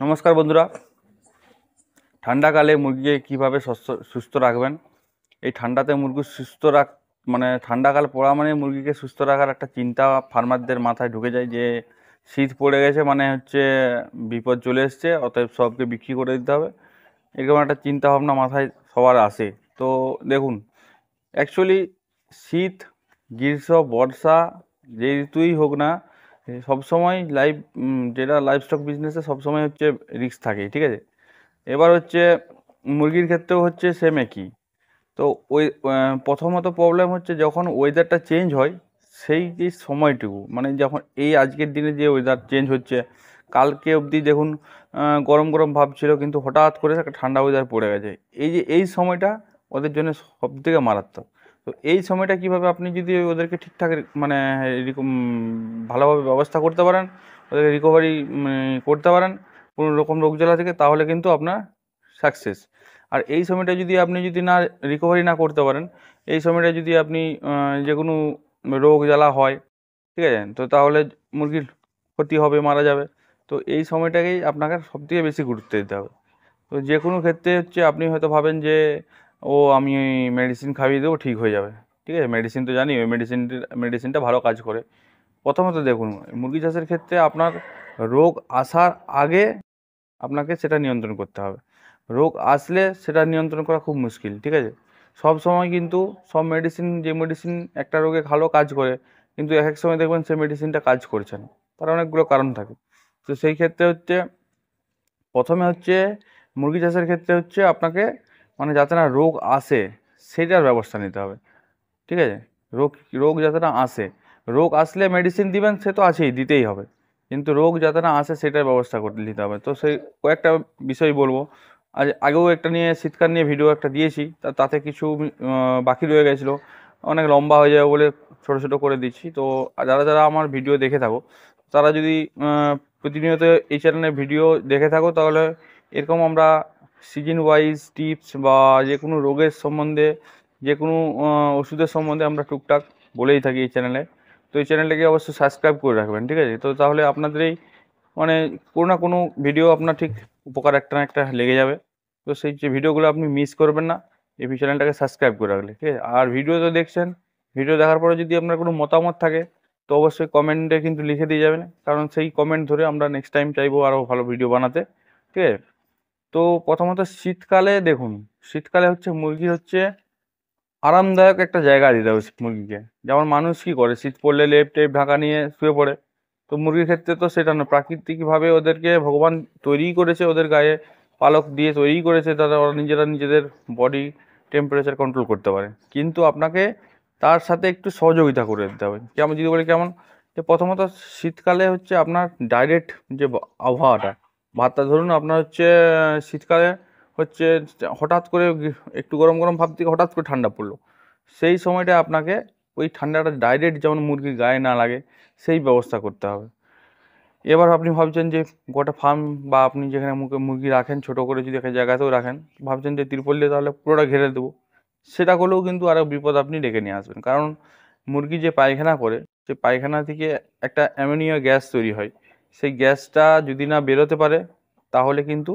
নমস্কার বন্ধুরা। ঠান্ডাকালে মুরগিকে কীভাবে সুস্থ রাখবেন? এই ঠান্ডাতে মুরগি সুস্থ মানে ঠান্ডাকাল পড়া মানে মুরগিকে সুস্থ রাখার একটা চিন্তা ফার্মারদের মাথায় ঢুকে যায় যে শীত পড়ে গেছে, মানে হচ্ছে বিপদ চলে এসছে, অতএব সবকে বিক্রি করে দিতে হবে। এরকম একটা চিন্তা ভাবনা মাথায় সবার আসে। তো দেখুন, অ্যাকচুয়ালি শীত, গ্রীষ্ম, বর্ষা, যে ঋতুই হোক না, সবসময় যেটা লাইভ স্টক বিজনেসে সবসময় হচ্ছে রিস্ক থাকে, ঠিক আছে। এবার হচ্ছে মুরগির ক্ষেত্রেও হচ্ছে সেম একই। তো ওই প্রথমত প্রবলেম হচ্ছে যখন ওয়েদারটা চেঞ্জ হয়, সেই যে সময়টুকু, মানে যখন এই আজকের দিনে যে ওয়েদার চেঞ্জ হচ্ছে, কালকে অবধি দেখুন গরম গরম ভাব ছিল, কিন্তু হঠাৎ করে একটা ঠান্ডা ওয়েদার পড়ে গেছে। এই সময়টা ওদের জন্য সব থেকে মারাত্মক। তো এই সময়টা কিভাবে আপনি যদি ওদেরকে ঠিকঠাক মানে এরকম ভালোভাবে ব্যবস্থা করতে পারেন, ওদেরকে রিকভারি করতে পারেন কোনো রকম রোগ জ্বালা থেকে, তাহলে কিন্তু আপনার সাকসেস। আর এই সময়টা যদি না রিকভারি না করতে পারেন, এই সময়টা যদি আপনি যে কোনো রোগ জ্বালা হয়, ঠিক আছে, তো তাহলে মুরগির ক্ষতি হবে, মারা যাবে। তো এই সময়টাকেই আপনাকে সবথেকে বেশি গুরুত্ব দিতে হবে। তো যে কোনো ক্ষেত্রে হচ্ছে আপনি হয়তো ভাবেন যে আমি মেডিসিন খাইয়ে দেবো, ঠিক হয়ে যাবে। ঠিক আছে, মেডিসিন তো জানি, ওই মেডিসিনটা ভালো কাজ করে। প্রথমত দেখুন, মুরগি চাষের ক্ষেত্রে আপনার রোগ আসার আগে আপনাকে সেটা নিয়ন্ত্রণ করতে হবে। রোগ আসলে সেটা নিয়ন্ত্রণ করা খুব মুশকিল, ঠিক আছে। সব সময় কিন্তু যে মেডিসিন একটা রোগে ভালো কাজ করে, কিন্তু এক এক সময় দেখবেন সেই মেডিসিনটা কাজ করছে না। তার অনেকগুলো কারণ থাকে। তো সেই ক্ষেত্রে হচ্ছে প্রথমে হচ্ছে মুরগি চাষের ক্ষেত্রে হচ্ছে আপনাকে মানে যাতে না রোগ আসে সেটার ব্যবস্থা নিতে হবে, ঠিক আছে। রোগ রোগ যাতে না আসে, রোগ আসলে মেডিসিন দিবেন, সে তো আছেই, দিতেই হবে, কিন্তু রোগ যাতে না আসে সেটার ব্যবস্থা করে নিতে হবে। তো সেই কয়েকটা বিষয় বলবো। আগেও একটা নিয়ে শীতকাল নিয়ে ভিডিও একটা দিয়েছি, তাতে কিছু বাকি রয়ে গেছিলো, অনেক লম্বা হয়ে যাবে বলে ছোটো ছোটো করে দিচ্ছি। তো যারা যারা আমার ভিডিও দেখে থাকো, তারা যদি প্রতিনিয়ত এই চ্যানেলে ভিডিও দেখে থাকো, তাহলে এরকম আমরা সিজন ওয়াইজ টিপস বা যে কোনো রোগের সম্বন্ধে, যে কোনো ওষুধের সম্বন্ধে আমরা টুকটাক বলেই থাকি এই চ্যানেলে। তো এই চ্যানেলটাকে অবশ্যই সাবস্ক্রাইব করে রাখবেন, ঠিক আছে। তো তাহলে আপনাদের এই মানে কোনো না কোনো ভিডিও আপনার ঠিক উপকার একটা না একটা লেগে যাবে। তো সেই যে ভিডিওগুলো আপনি মিস করবেন না এই চ্যানেলটাকে সাবস্ক্রাইব করে রাখলে, ঠিক আছে। আর ভিডিও তো দেখছেন, ভিডিও দেখার পরে যদি আপনার কোনো মতামত থাকে, তো অবশ্যই কমেন্টে কিন্তু লিখে দিয়ে যাবেন, কারণ সেই কমেন্ট ধরে আমরা নেক্সট টাইম চাইবো আরও ভালো ভিডিও বানাতে, ঠিক আছে। তো প্রথমত শীতকালে দেখুন, শীতকালে হচ্ছে মুরগি হচ্ছে আরামদায়ক একটা জায়গা দিতে হবে মুরগিকে। যেমন মানুষ কি করে, শীত পড়লে লেপ টেপ ঢাকা নিয়ে শুয়ে পড়ে, তো মুরগির ক্ষেত্রে তো সেটা না। প্রাকৃতিকভাবে ওদেরকে ভগবান তৈরিই করেছে, ওদের গায়ে পালক দিয়ে তৈরি করেছে, তারা ওরা নিজেরা নিজেদের বডি টেম্পারেচার কন্ট্রোল করতে পারে। কিন্তু আপনাকে তার সাথে একটু সহযোগিতা করে দিতে হবে। কেমন যদি বলি কেমন, যে প্রথমত শীতকালে হচ্ছে আপনার ডাইরেক্ট যে আবহাওয়াটা, ভাতটা ধরুন আপনার হচ্ছে শীতকালে হচ্ছে হঠাৎ করে একটু গরম গরম ভাব থেকে হঠাৎ করে ঠান্ডা পড়লো, সেই সময়টা আপনাকে ওই ঠান্ডাটা ডাইরেক্ট যেমন মুরগির গায়ে না লাগে সেই ব্যবস্থা করতে হবে। এবার আপনি ভাবছেন যে গোটা ফার্ম বা আপনি যেখানে মুরগি রাখেন, ছোট করে যদি একটা জায়গাতেও রাখেন, ভাবছেন যে তিরপল দিয়ে তাহলে পুরোটা ঘিরে দেবো, সেটা করলেও কিন্তু আরও বিপদ আপনি ডেকে নিয়ে আসবেন। কারণ মুরগি যে পায়খানা করে, সে পায়খানা থেকে একটা অ্যামোনিয়া গ্যাস তৈরি হয়। সেই গ্যাসটা যদি না বেরোতে পারে, তাহলে কিন্তু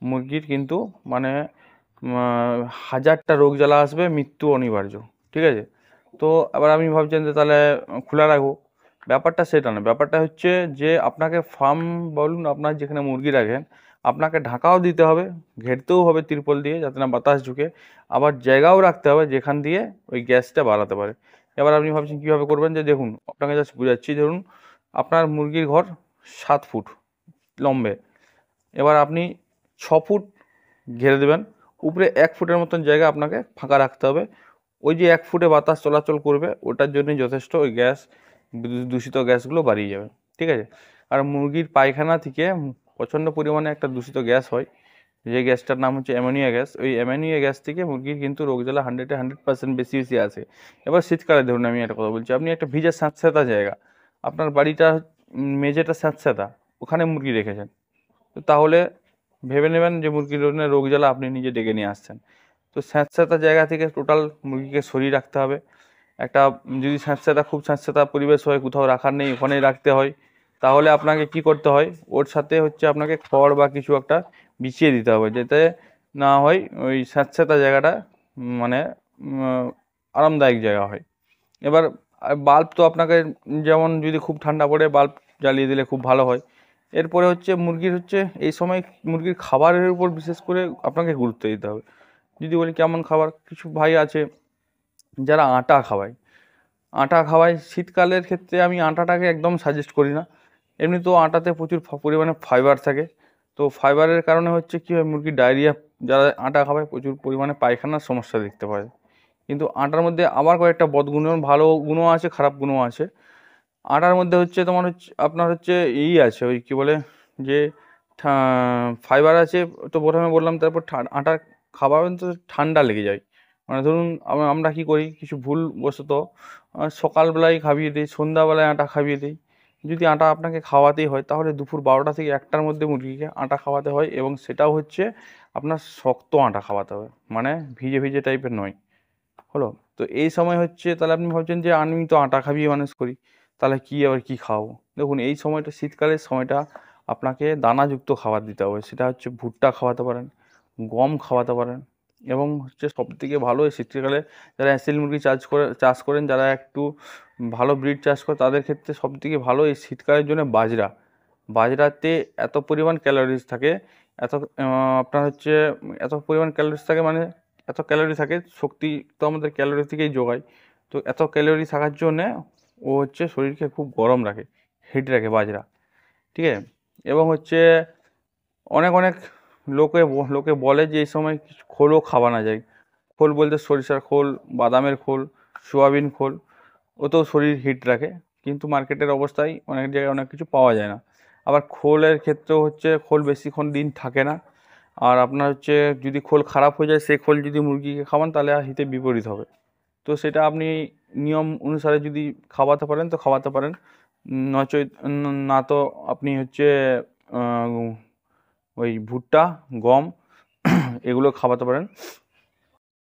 মুরগির কিন্তু মানে হাজারটা রোগ জ্বালা আসবে, মৃত্যু অনিবার্য, ঠিক আছে। তো আবার আপনি ভাবছেন যে তাহলে খোলা রাখবো, ব্যাপারটা সেটা না। ব্যাপারটা হচ্ছে যে আপনাকে ফার্ম বলুন, আপনার যেখানে মুরগি রাখেন, আপনাকে ঢাকাও দিতে হবে, ঘেরতেও হবে তিরপল দিয়ে, যাতে না বাতাস ঢুকে। আবার জায়গাও রাখতে হবে যেখান দিয়ে ওই গ্যাসটা বাড়াতে পারে। এবার আপনি ভাবছেন কীভাবে করবেন, যে দেখুন আপনাকে জাস্ট বুঝাচ্ছি। ধরুন আপনার মুরগির ঘর 7 ফুট লম্বে, এবার আপনি 6 ফুট ঘিরে দেবেন, উপরে 1 ফুটের মতন জায়গা আপনাকে ফাঁকা রাখতে হবে। ওই যে 1 ফুটে বাতাস চলাচল করবে, ওটার জন্যই যথেষ্ট ওই গ্যাস, দূষিত গ্যাসগুলো বাড়িয়ে যাবে, ঠিক আছে। আর মুরগির পায়খানা থেকে প্রচণ্ড পরিমাণে একটা দূষিত গ্যাস হয়, যে গ্যাসটার নাম হচ্ছে অ্যামোনিয়া গ্যাস। ওই অ্যামোনিয়া গ্যাস থেকে মুরগির কিন্তু রোগ জ্বালা 100% বেশি বেশি আসে। এবার শীতকালে ধরুন আমি একটা কথা বলছি, আপনি একটা ভিজে স্যাঁতস্যাঁতা জায়গা, আপনার বাড়িটা মেঝেটা স্যাঁতস্যাঁতা, ওখানে মুরগি রেখেছেন, তো তাহলে ভেবে নেবেন যে মুরগির রোগ জ্বালা আপনি নিজে ডেকে নিয়ে আসছেন। তো স্যাঁতস্যাঁতা জায়গা থেকে টোটাল মুরগিকে সরিয়ে রাখতে হবে। একটা যদি খুব স্যাঁতস্যাঁতা পরিবেশ হয়, কোথাও রাখার নেই, ওখানেই রাখতে হয়, তাহলে আপনাকে কি করতে হয়, ওর সাথে হচ্ছে আপনাকে খড় বা কিছু একটা বিছিয়ে দিতে হবে, যাতে না হয় ওই স্যাঁতস্যাঁতে জায়গাটা মানে আরামদায়ক জায়গা হয়। এবার বাল্ব তো আপনাকে, যেমন যদি খুব ঠান্ডা পড়ে বাল্ব জ্বালিয়ে দিলে খুব ভালো হয়। এরপরে হচ্ছে মুরগির হচ্ছে এই সময় মুরগির খাবারের উপর বিশেষ করে আপনাকে গুরুত্ব দিতে হবে। যদি বলি কেমন খাবার, কিছু ভাই আছে যারা আটা খাওয়ায়, আটা খাওয়ায় শীতকালের ক্ষেত্রে আমি আটাটাকে একদম সাজেস্ট করি না। এমনি তো আটাতে প্রচুর পরিমাণে ফাইবার থাকে, তো ফাইবারের কারণে হচ্ছে কী হয়, মুরগির ডায়রিয়া, যারা আটা খাওয়ায় প্রচুর পরিমাণে পায়খানার সমস্যা দেখতে পায়। কিন্তু আটার মধ্যে আবার কয়েকটা বদগুণ, ভালো গুণও আছে খারাপ গুণও আছে। আটার মধ্যে হচ্ছে তোমার হচ্ছে আপনার হচ্ছে আছে ওই কী বলে যে ফাইবার আছে, তো প্রথমে বললাম। তারপর আটার খাবার তো ঠান্ডা লেগে যায়, মানে ধরুন আমরা কি করি, কিছু ভুলবশত সকালবেলায় খাইয়ে দিই, সন্ধ্যাবেলায় আটা খাইয়ে দিই। যদি আটা আপনাকে খাওয়াতেই হয় তাহলে দুপুর 12টা থেকে 1টার মধ্যে মুরগিকে আটা খাওয়াতে হয়, এবং সেটাও হচ্ছে আপনার শক্ত আটা খাওয়াতে হবে, মানে ভিজে ভিজে টাইপের নয়। হলো, তো এই সময় হচ্ছে, তাহলে আপনি ভাবছেন যে আমি তো আটা খাইয়ে মানুষ করি, তাহলে কি আবার কি খাওয়াবো। দেখুন, এই সময়টা শীতকালের সময়টা আপনাকে দানাযুক্ত খাবার দিতে হবে। সেটা হচ্ছে ভুট্টা খাওয়াতে পারেন, গম খাওয়াতে পারেন, এবং হচ্ছে সবথেকে ভালো এই শীতকালে যারা অ্যাসিল মুরগি চাষ করেন, যারা একটু ভালো ব্রিড চাষ করে, তাদের ক্ষেত্রে সবথেকে ভালো এই শীতকালের জন্য বাজরা। বাজরাতে এত পরিমাণ ক্যালোরিজ থাকে, এত আপনার হচ্ছে এত পরিমাণ ক্যালোরিজ থাকে, মানে এত ক্যালোরি থাকে, শক্তি তো আমাদের ক্যালোরি থেকেই যোগায়। তো এত ক্যালোরি থাকার জন্যে ও হচ্ছে শরীরকে খুব গরম রাখে, হিট রাখে বাজরা, ঠিক আছে। এবং হচ্ছে অনেক অনেক লোকে বলে যে এই সময় কিছু খোলও খাওয়ানো যায়। খোল বলতে সরিষার খোল, বাদামের খোল, সোয়াবিন খোল, ও তো শরীর হিট রাখে, কিন্তু মার্কেটের অবস্থায় অনেক জায়গায় অনেক কিছু পাওয়া যায় না। আবার খোলের ক্ষেত্রেও হচ্ছে খোল বেশিক্ষণ দিন থাকে না, আর আপনার হচ্ছে যদি খোল খারাপ হয়ে যায়, সেই খোল যদি মুরগিকে খাওয়ান তাহলে হিতে বিপরীত হবে। তো সেটা আপনি নিয়ম অনুসারে যদি খাওয়াতে পারেন তো খাওয়াতে পারেন, নচয় না তো আপনি হচ্ছে ওই ভুট্টা, গম এগুলো খাওয়াতে পারেন,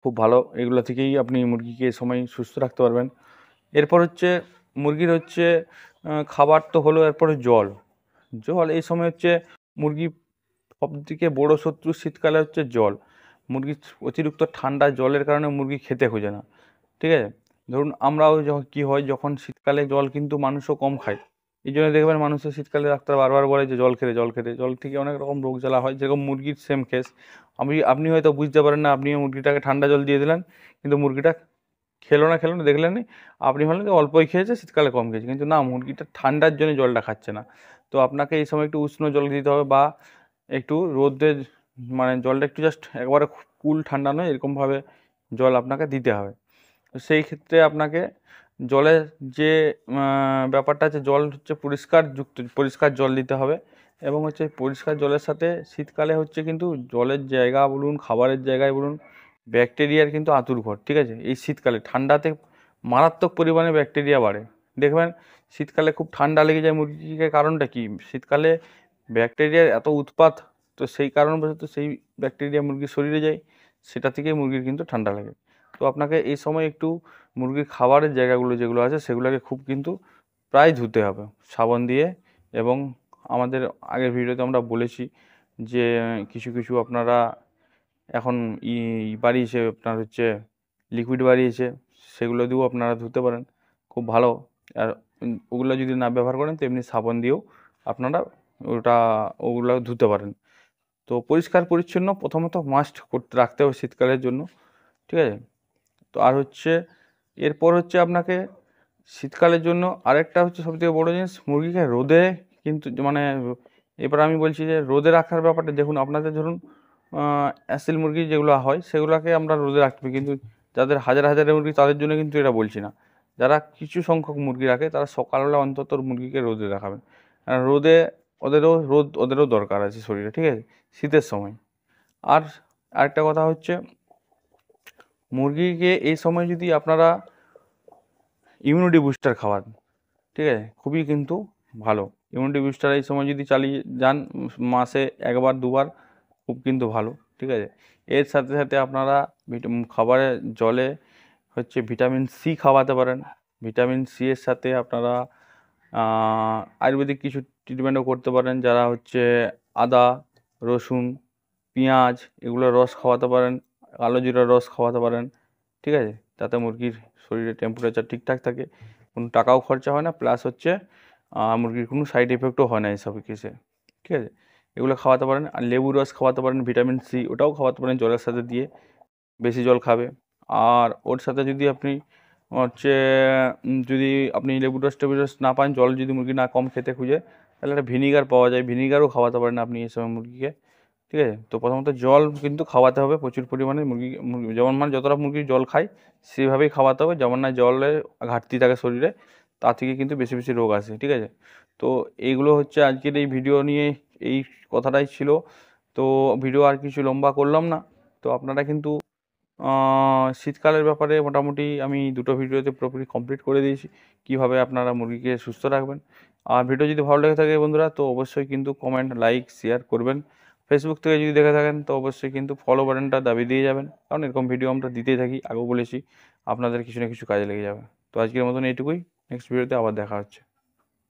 খুব ভালো। এগুলো থেকেই আপনি মুরগিকে এ সময় সুস্থ রাখতে পারবেন। এরপর হচ্ছে মুরগির হচ্ছে খাবার তো হলো, এরপরে জল। এই সময় হচ্ছে মুরগি সবথেকে বড় শত্রু শীতকালে হচ্ছে জল। মুরগি অতিরিক্ত ঠান্ডা জলের কারণে মুরগি খেতে খোঁজে না, ঠিক আছে। ধরুন আমরাও যখন কী হয়, যখন শীতকালে জল কিন্তু মানুষও কম খায়, এই জন্য দেখবেন মানুষের শীতকালে ডাক্তার বারবার বলে যে জল থেকে অনেক রকম রোগ জ্বালা হয়, যেরকম মুরগির সেম কেস। আপনি হয়তো বুঝতে পারেন না, আপনি মুরগিটাকে ঠান্ডা জল দিয়ে দিলেন, কিন্তু মুরগিটা খেলো না দেখলেন নি, আপনি ভাবলেন যে অল্পই খেয়েছে, শীতকালে কম খেয়েছে, কিন্তু না, মুরগিটা ঠান্ডার জন্য জলটা খাচ্ছে না। তো আপনাকে এই সময় একটু উষ্ণ জল দিতে হবে, বা একটু রোদে, মানে জলটা একটু জাস্ট একবারে কুল ঠান্ডা নয়, এরকমভাবে জল আপনাকে দিতে হবে। তো সেই ক্ষেত্রে আপনাকে জলের যে ব্যাপারটা আছে, জল হচ্ছে পরিষ্কার জল দিতে হবে। এবং হচ্ছে পরিষ্কার জলের সাথে শীতকালে হচ্ছে কিন্তু জলের জায়গা বলুন, খাবারের জায়গায় বলুন, ব্যাকটেরিয়ার কিন্তু আঁতুড়ঘর, ঠিক আছে। এই শীতকালে ঠান্ডাতে মারাত্মক পরিমাণে ব্যাকটেরিয়া বাড়ে। দেখবেন শীতকালে খুব ঠান্ডা লেগে যায় মুরগিকে, কারণটা কি, শীতকালে ব্যাকটেরিয়ার এত উৎপাত, তো সেই কারণবশত সেই ব্যাকটেরিয়া মুরগির শরীরে যায়, সেটা থেকেই মুরগির কিন্তু ঠান্ডা লাগে। তো আপনাকে এই সময় একটু মুরগির খাবারের জায়গাগুলো যেগুলো আছে সেগুলোকে খুব কিন্তু প্রায় ধুতে হবে সাবান দিয়ে। এবং আমাদের আগের ভিডিওতে আমরা বলেছি যে কিছু কিছু আপনারা এখন বাড়িয়েছে, আপনার হচ্ছে লিকুইড বাড়িয়েছে, সেগুলো দিয়েও আপনারা ধুতে পারেন, খুব ভালো। আর ওগুলো যদি না ব্যবহার করেন তো এমনি সাবান দিয়েও আপনারা ওগুলো ধুতে পারেন। তো পরিষ্কার পরিচ্ছন্ন প্রথমত মাস্ট রাখতে হবে শীতকালের জন্য, ঠিক আছে। তো আর হচ্ছে এরপর হচ্ছে আপনাকে শীতকালের জন্য আরেকটা হচ্ছে সবথেকে বড় জিনিস, মুরগিকে রোদে কিন্তু, মানে এবার আমি বলছি যে রোদে রাখার ব্যাপারটা দেখুন, আপনাদের ধরুন অ্যাসিল মুরগি যেগুলো হয় সেগুলোকে আমরা রোদে রাখতে হবে, কিন্তু যাদের হাজার হাজারের মুরগি তাদের জন্য কিন্তু এটা বলছি না। যারা কিছু সংখ্যক মুরগি রাখে তারা সকালবেলা অন্তত মুরগিকে রোদে রাখাবেন, কারণ ওদেরও দরকার আছে শরীরে, ঠিক আছে, শীতের সময়। আর আরেকটা কথা হচ্ছে, মুরগিকে এই সময় যদি আপনারা ইমিউনিটি বুস্টার খাওয়ান, ঠিক আছে, খুবই কিন্তু ভালো। ইমিউনিটি বুস্টার এই সময় যদি চালিয়ে যান, মাসে একবার দুবার, খুব কিন্তু ভালো, ঠিক আছে। এর সাথে সাথে আপনারা খাবারে জলে হচ্ছে ভিটামিন সি খাওয়াতে পারেন। ভিটামিন সি এর সাথে আপনারা আয়ুর্বেদিক কিছু ট্রিটমেন্টও করতে পারেন, যারা হচ্ছে আদা, রসুন, পেঁয়াজ এগুলোর রস খাওয়াতে পারেন, কালো জিরার রস খাওয়াতে পারেন, ঠিক আছে? তাতে মুরগির শরীরে টেম্পারেচার ঠিকঠাক থাকে, কোনো টাকাও খরচা হয় না, প্লাস হচ্ছে মুরগির কোনো সাইড এফেক্টও হয় না এসব কেসে, ঠিক আছে? এগুলো খাওয়াতে পারেন। আর লেবুর রস খাওয়াতে পারেন, ভিটামিন সি ওটাও খাওয়াতে পারেন জলের সাথে দিয়ে, বেশি জল খাবে। আর ওর সাথে যদি আপনি হচ্ছে যদি আপনি লেবুর রস টেবুর রস না পান, জল যদি মুরগি না কম খেতে খুঁজে, তাহলে একটা ভিনিগার পাওয়া যায়, ভিনিগারও খাওয়াতে পারেন আপনি এই সময় মুরগিকে, ঠিক আছে? তো প্রথমত জল কিন্তু খাওয়াতে হবে প্রচুর পরিমাণে মুরগি যেমন মানে যতটা মুরগি জল খায় সেভাবেই খাওয়াতে হবে, যেমন না জলের ঘাটতি থাকে শরীরে, তা থেকে কিন্তু বেশি বেশি রোগ আসে, ঠিক আছে? তো এইগুলো হচ্ছে আজকের এই ভিডিও নিয়ে এই কথাটাই ছিল। তো ভিডিও আর কিছু লম্বা করলাম না। তো আপনারা কিন্তু শীতকালের ব্যাপারে মোটামুটি আমি দুটো ভিডিওতে পুরোপুরি কমপ্লিট করে দিয়েছি কীভাবে আপনারা মুরগিকে সুস্থ রাখবেন। আর ভিডিও যদি ভালো লেগে থাকে বন্ধুরা, তো অবশ্যই কিন্তু কমেন্ট, লাইক, শেয়ার করবেন। ফেসবুক থেকে যদি দেখে থাকেন তো অবশ্যই কিন্তু ফলো বাটনটা দাবিয়ে দিয়ে যাবেন, কারণ এরকম ভিডিও আমরা দিতেই থাকি, আগেও বলেছি, আপনাদের কিছু না কিছু কাজে লেগে যাবে। তো আজকের মতন এইটুকুই, নেক্সট ভিডিওতে আবার দেখা হচ্ছে।